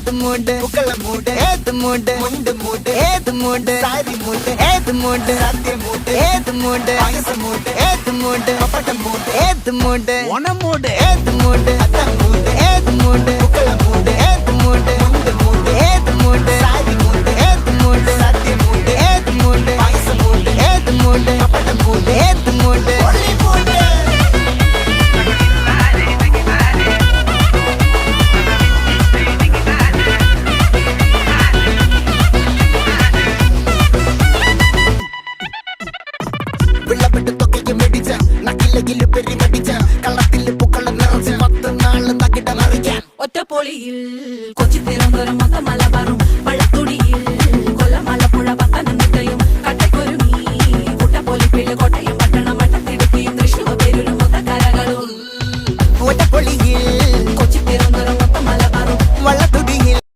ഏത് മൂട് പുക്കള മൂട് ഏത് മൂട് മുണ്ട് മൂട് ഏത് മൂട് സാരി മൂട് ഏത് മൂട് സത്യ മൂട് ഏത് മൂട് പായസ മൂട് ഏത് മൂട് പപ്പട മൂട് ഏത് മൂട് ഓണം മൂട് ഏത് മൂട് അത്ത മൂട് ഏത് മൂട് പുക്കള മൂട് ഏത് മൂട് മുണ്ട് മൂട് ഏത് മൂട് സാരി മൂട് ഏത് മൂട് സത്യ മൂട് ഏത് മൂട് പായസ മൂട് ഏത് മൂട് പപ്പട മൂട് ഏത് മൂട് ഒറ്റപ്പൊളിയിൽ കൊച്ചി തിരുവനന്തപുരം മൊത്തം മലബാറും വള്ളത്തുടിയിൽ